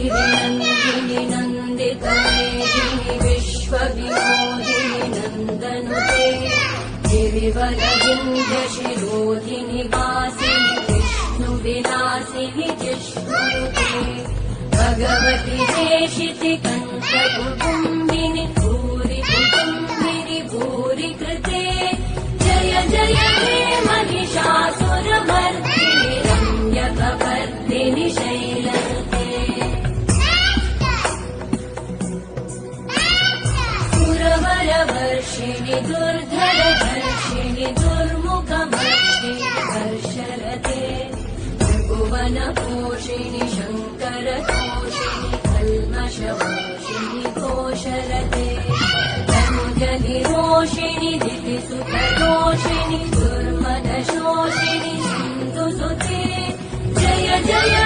गिरिनन्दिनि नन्दितमेदिनि विश्वविनोदिनि नन्दनुते गिरिवरविन्ध्यशिरोधिनि वासिनि विष्णुविलासिनि जिष्णुनुते भगवति देशिति कण्ठकुटुम्बिनि भूरि कुटुम्बिनि भूरि कृते जय जय हे महिषासुरमर्दिनि रम्यकपर्दिनि शैलनुते सुरवरवर्षिणि दुर्धरधर्षिणि दुर्मुखमर्षिणि हर्षरते त्रिभुवनपोषिणि शङ्करतोषिणि कल्मषमोषिणि घोषरते तनुजनिरोषिणि दितिसुतदोषिणि दुर्मदशोषिणि सिन्धुसुते जय जय